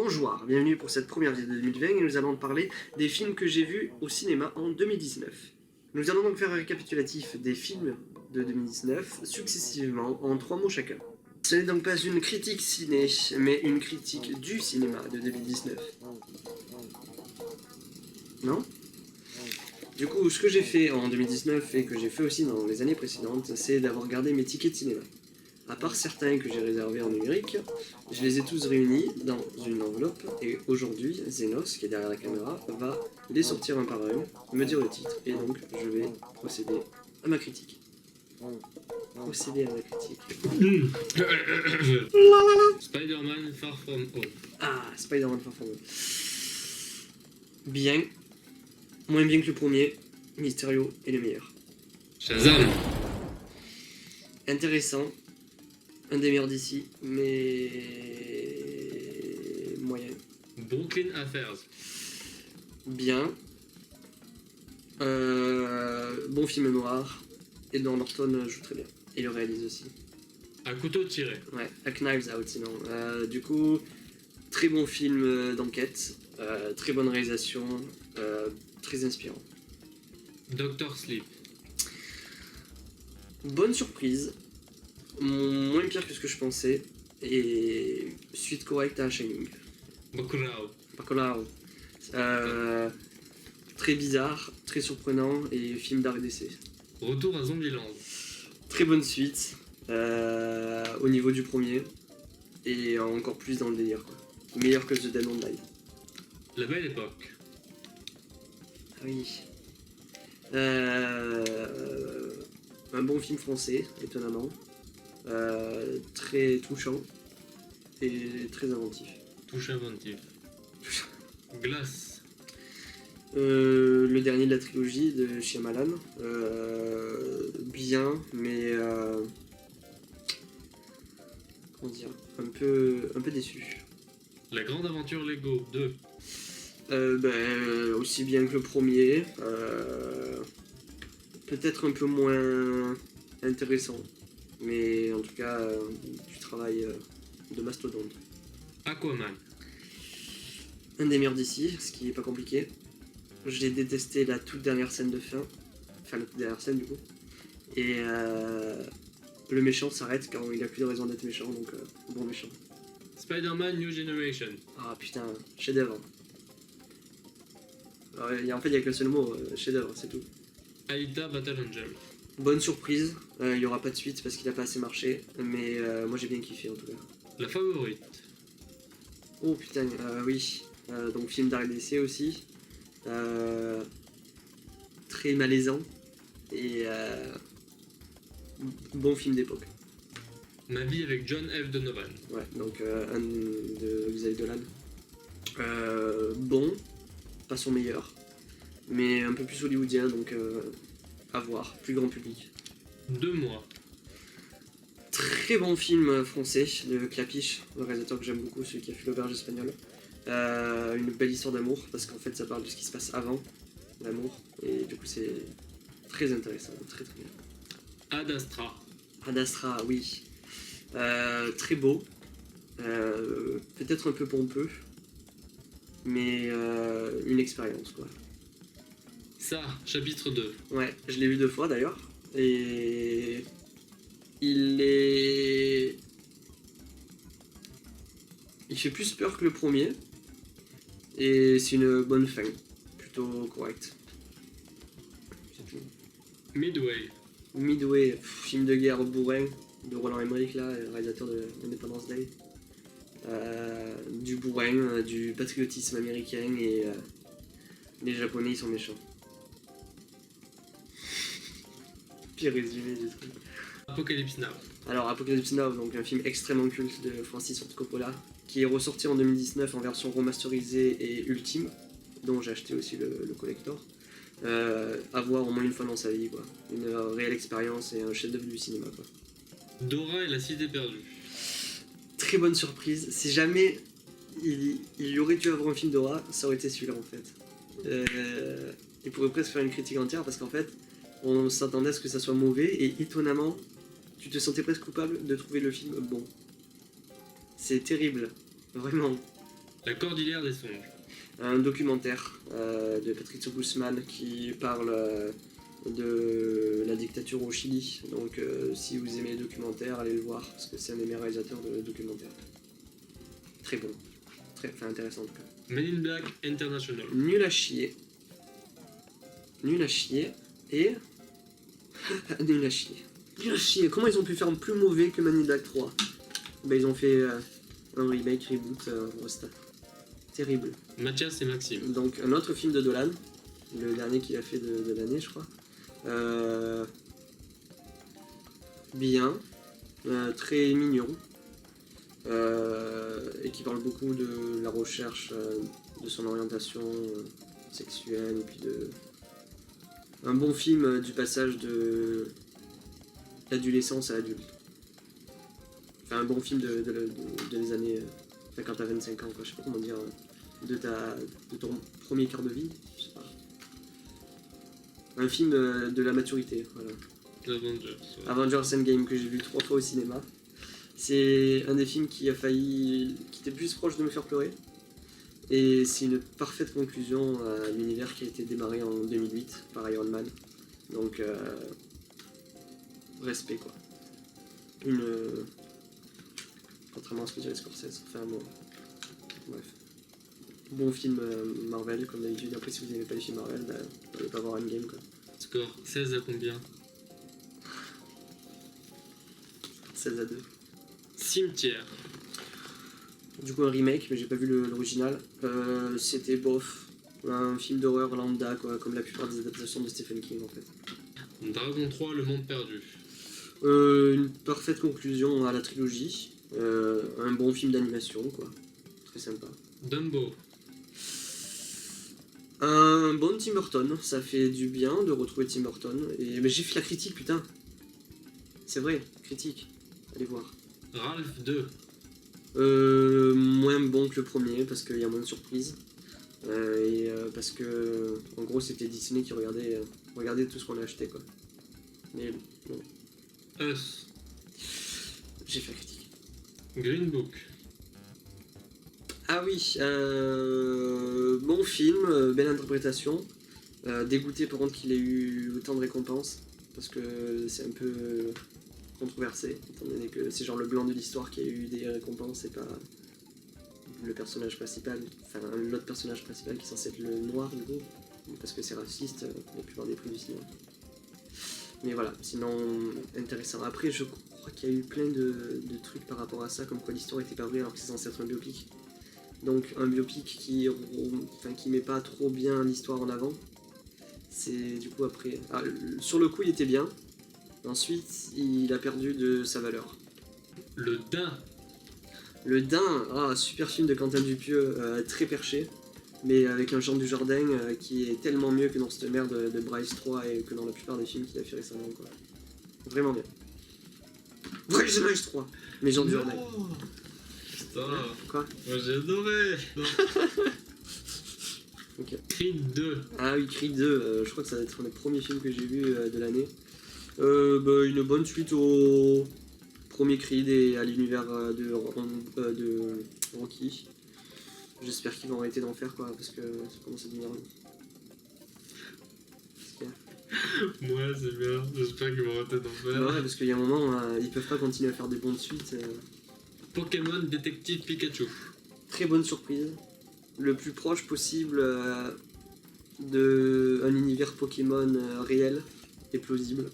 Bonjour, bienvenue pour cette première vidéo de 2020 et nous allons parler des films que j'ai vus au cinéma en 2019. Nous allons donc faire un récapitulatif des films de 2019 successivement en 3 mots chacun. Ce n'est donc pas une critique ciné, mais une critique du cinéma de 2019. Non ? Du coup, ce que j'ai fait en 2019 et que j'ai fait aussi dans les années précédentes, c'est d'avoir gardé mes tickets de cinéma. À part certains que j'ai réservés en numérique, je les ai tous réunis dans une enveloppe et aujourd'hui, Zenos, qui est derrière la caméra, va les sortir un par un, me dire le titre et donc je vais procéder à ma critique. Spider-Man Far From Home. Ah, Spider-Man Far From Home. Bien. Moins bien que le premier. Mysterio est le meilleur. Shazam. Intéressant. Un des meilleurs d'ici, mais moyen. Brooklyn Affairs. Bien. Bon film noir. Edward Norton joue très bien. Et le réalise aussi. À couteau tiré. Ouais, A Knives Out sinon. Du coup, très bon film d'enquête. Très bonne réalisation. Très inspirant. Doctor Sleep. Bonne surprise. Moins pire que ce que je pensais. Et suite correcte à Shining. Bacurau. Très bizarre, très surprenant et film d'art et d'essai. Retour à Zombieland. Très bonne suite au niveau du premier et encore plus dans le délire quoi. Meilleur que The Dead Don't Die. La Belle Époque. Ah oui. Un bon film français, étonnamment. Très touchant et très inventif. Touche inventif. Glace. Le dernier de la trilogie de Shyamalan. Bien, mais comment dire, un peu déçu. La Grande Aventure Lego 2. Aussi bien que le premier, peut-être un peu moins intéressant, mais en tout cas du travail de mastodonte. Aquaman. Un des meilleurs d'ici, ce qui est pas compliqué. J'ai détesté la toute dernière scène de fin, enfin la toute dernière scène du coup, et le méchant s'arrête quand il a plus de raison d'être méchant, donc bon méchant. Spider-Man New Generation. Ah putain, chef-d'œuvre. En fait, il n'y a que le seul mot, chef-d'œuvre, c'est tout. Alita Battle Angel. Bonne surprise, il n'y aura pas de suite parce qu'il n'a pas assez marché, mais moi j'ai bien kiffé en tout cas. La Favorite. Oh putain, oui, donc film d'art et d'essai aussi. Très malaisant et bon film d'époque. Ma vie avec John F. Donovan. Ouais, donc un de Xavier Dolan. Bon, pas son meilleur, mais un peu plus hollywoodien, donc à voir, plus grand public. 2 mois. Très bon film français de Clapiche, le réalisateur que j'aime beaucoup, celui qui a fait l'auberge espagnole. Une belle histoire d'amour, parce qu'en fait ça parle de ce qui se passe avant l'amour, et du coup c'est très intéressant, très très bien. Ad Astra. Ad Astra, oui. Très beau, peut-être un peu pompeux, mais une expérience quoi. Ça, chapitre 2. Ouais, je l'ai vu 2 fois d'ailleurs, et il fait plus peur que le premier, et c'est une bonne fin, plutôt correcte. C'est tout. Midway. Midway, film de guerre bourrin de Roland Emmerich, là, réalisateur de Independence Day. Du bourrin, du patriotisme américain et les Japonais ils sont méchants. Pire résumé du truc. Apocalypse Now. Alors Apocalypse Now, donc un film extrêmement culte de Francis Ford Coppola, qui est ressorti en 2019 en version remasterisée et ultime, dont j'ai acheté aussi le collector. À voir au moins une fois dans sa vie, quoi. Une réelle expérience et un chef-d'œuvre du cinéma, quoi. Dora et la Cité perdue. Très bonne surprise. Si jamais il y aurait dû avoir un film d'horreur, ça aurait été celui-là en fait. Il pourrait presque faire une critique entière parce qu'en fait, on s'attendait à ce que ça soit mauvais et étonnamment, tu te sentais presque coupable de trouver le film bon. C'est terrible, vraiment. La Cordillère des Songes. Un documentaire de Patricio Guzman qui parle de la dictature au Chili. Donc si vous aimez les documentaires, allez le voir, parce que c'est un des meilleurs réalisateurs de documentaires. Très bon. Enfin intéressant en tout cas. Men in Black International. Nul à chier. Nul à chier. Et... Nul à chier. Nul à chier. Comment ils ont pu faire plus mauvais que Man in Black 3? Bah ils ont fait un remake, reboot, resta. Terrible. Mathias et Maxime. Donc un autre film de Dolan, le dernier qu'il a fait de l'année je crois. Bien, très mignon, et qui parle beaucoup de la recherche de son orientation sexuelle, et puis de... Un bon film du passage de l'adolescence à l'adulte. Enfin un bon film de les années... Enfin quand t'as 25 ans quoi, je sais pas comment dire... De ton premier quart de vie, je sais pas. Un film de la maturité, voilà. Avengers. Ouais. Avengers Endgame que j'ai vu 3 fois au cinéma. C'est un des films qui était plus proche de me faire pleurer. Et c'est une parfaite conclusion à l'univers qui a été démarré en 2008 par Iron Man. Donc, respect quoi. Contrairement à ce que dirait Scorsese, enfin bon. Bref. Bon film Marvel, comme d'habitude. Après, si vous n'aimez pas les films Marvel, bah, vous n'allez pas voir Endgame quoi. Score 16 à combien? 16 à 2. Cimetière. Du coup, un remake, mais j'ai pas vu l'original. C'était bof. Un film d'horreur lambda, quoi, comme la plupart des adaptations de Stephen King en fait. Dragon 3, Le Monde Perdu. Une parfaite conclusion à la trilogie. Un bon film d'animation, quoi. Très sympa. Dumbo. Un bon Tim Burton, ça fait du bien de retrouver Tim Burton. Mais j'ai fait la critique, putain. C'est vrai, critique. Allez voir. Ralph 2. Moins bon que le premier, parce qu'il y a moins de surprises. Parce que, en gros, c'était Disney qui regardait tout ce qu'on a acheté, quoi. Mais bon, Us. j'ai fait la critique. Green Book. Ah oui, bon film, belle interprétation. Dégoûté par contre qu'il ait eu autant de récompenses, parce que c'est un peu controversé, étant donné que c'est genre le blanc de l'histoire qui a eu des récompenses et pas le personnage principal, enfin l'autre personnage principal qui est censé être le noir du coup, parce que c'est raciste la plupart des prix du cinéma. Mais voilà, sinon intéressant. Après je crois qu'il y a eu plein de trucs par rapport à ça, comme quoi l'histoire était pas vraie alors que c'est censé être un biopic. Donc un biopic qui met pas trop bien l'histoire en avant. C'est du coup après... Ah, sur le coup il était bien, ensuite il a perdu de sa valeur. Le Dain. Le Dain, super film de Quentin Dupieux, très perché, mais avec un Jean Dujardin qui est tellement mieux que dans cette merde de Bryce 3 et que dans la plupart des films qu'il a fait récemment quoi. Vraiment bien. Bryce 3, mais Jean Dujardin. Oh, putain. Quoi? Moi j'ai adoré. Ok. Creed 2. Ah oui, Creed 2, je crois que ça va être un des premiers films que j'ai vu de l'année. Une bonne suite au premier Creed et à l'univers de Rocky. J'espère qu'ils vont arrêter d'en faire quoi, parce que ça commence à devenir long. Moi c'est bien, j'espère qu'ils vont arrêter d'en faire. Ouais, parce qu'il y a un moment, ils peuvent pas continuer à faire des bonnes suites. Pokémon Détective Pikachu. Très bonne surprise. Le plus proche possible de un univers Pokémon réel et plausible.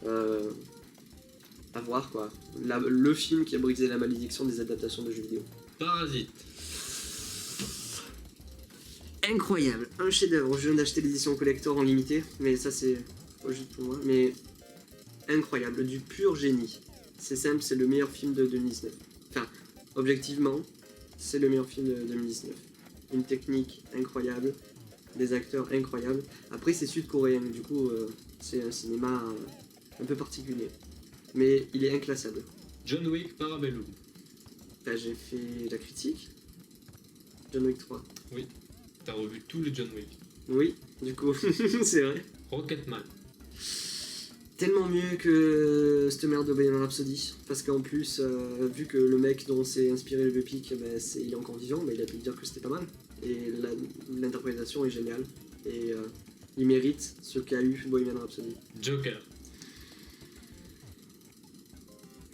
À voir quoi. Le film qui a brisé la malédiction des adaptations de jeux vidéo. Parasite. Incroyable, un chef-d'œuvre. Je viens d'acheter l'édition collector en limité, mais ça c'est pas juste pour moi. Mais incroyable, du pur génie. C'est simple, c'est le meilleur film de 2019. Enfin, objectivement, c'est le meilleur film de 2019. Une technique incroyable, des acteurs incroyables. Après, c'est sud-coréen, du coup, c'est un cinéma un peu particulier. Mais il est inclassable. John Wick Parabellum. Bah, j'ai fait la critique. John Wick 3. Oui. T'as revu tous les John Wick. Oui, du coup, c'est vrai. Rocketman. tellement mieux que cette merde de Bohemian Rhapsody. Parce qu'en plus, vu que le mec dont s'est inspiré le biopic, ben, il est encore vivant, ben, il a pu dire que c'était pas mal. Et l'interprétation est géniale. Et il mérite ce qu'a eu Bohemian Rhapsody. Joker.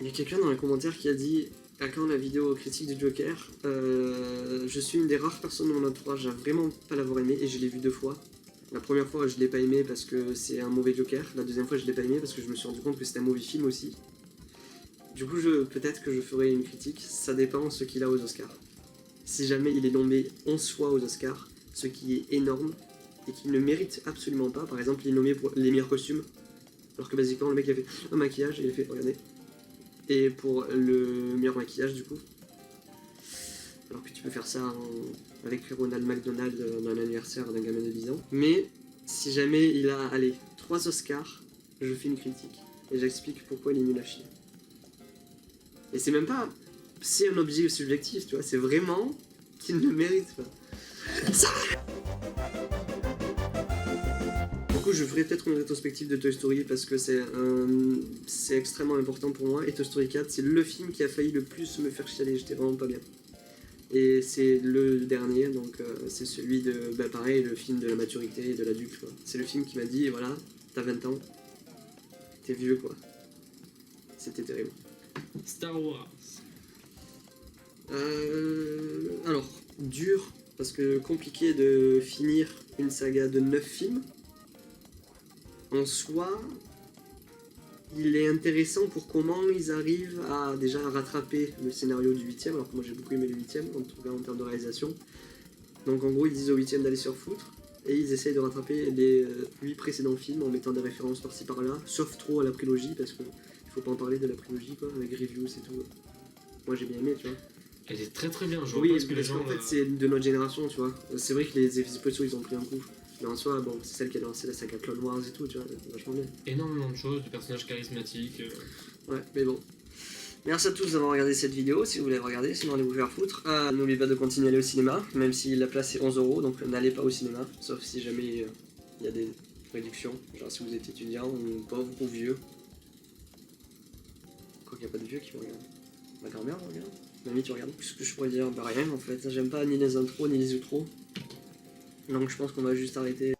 Il y a quelqu'un dans les commentaires qui a dit, quand la vidéo critique du Joker, je suis une des rares personnes de mon entourage à vraiment pas l'avoir aimé et je l'ai vu 2 fois. La première fois je l'ai pas aimé parce que c'est un mauvais Joker, la deuxième fois je l'ai pas aimé parce que je me suis rendu compte que c'était un mauvais film aussi. Du coup peut-être que je ferai une critique, ça dépend ce qu'il a aux Oscars. Si jamais il est nommé 11 fois aux Oscars, ce qui est énorme et qu'il ne mérite absolument pas, par exemple il est nommé pour les meilleurs costumes, alors que basiquement le mec il a fait un maquillage et il a fait regardez. Et pour le meilleur maquillage du coup. Alors que tu peux faire ça avec Ronald McDonald dans un anniversaire d'un gamin de 10 ans. Mais si jamais il a, allez, 3 Oscars, je fais une critique. Et j'explique pourquoi il est nul à chier. Et c'est même pas... C'est un objet subjectif, tu vois. C'est vraiment qu'il ne mérite pas. Ça. Du coup, je ferai peut-être une rétrospective de Toy Story parce que c'est extrêmement important pour moi. Et Toy Story 4, c'est le film qui a failli le plus me faire chialer. J'étais vraiment pas bien. Et c'est le dernier, donc c'est celui de, bah pareil, le film de la maturité et de l'adulte, quoi. C'est le film qui m'a dit, voilà, t'as 20 ans, t'es vieux, quoi. C'était terrible. Star Wars. Alors, dur, parce que compliqué de finir une saga de 9 films. En soi, il est intéressant pour comment ils arrivent à déjà rattraper le scénario du 8ème, alors que moi j'ai beaucoup aimé le 8ème, en tout cas en termes de réalisation. Donc en gros ils disent au 8ème d'aller se foutre, et ils essayent de rattraper les 8 précédents films en mettant des références par-ci par-là, sauf trop à la prélogie, parce qu'il faut pas en parler de la prélogie, quoi, avec Reviews et tout. Moi j'ai bien aimé, tu vois. Elle est très très bien, je vois Oui, pas parce ce que les gens... qu'en fait c'est de notre génération, tu vois. C'est vrai que les effets spéciaux ils ont pris un coup. Mais en soi, bon, c'est celle qui a lancé la saga Clone Wars et tout, tu vois, vachement bien. Énormément de choses, de personnages charismatiques. Ouais, mais bon. Merci à tous d'avoir regardé cette vidéo, si vous voulez regarder, sinon allez vous faire foutre. N'oubliez pas de continuer à aller au cinéma, même si la place est 11€, donc n'allez pas au cinéma, sauf si jamais il y a des réductions, genre si vous êtes étudiant ou pauvre ou vieux. Quoi qu'il n'y a pas de vieux qui me regardent. Ma grand-mère me regarde. Mamie, tu regardes? Qu'est-ce que je pourrais dire? Bah rien en fait, j'aime pas ni les intros ni les outros. Donc je pense qu'on va juste arrêter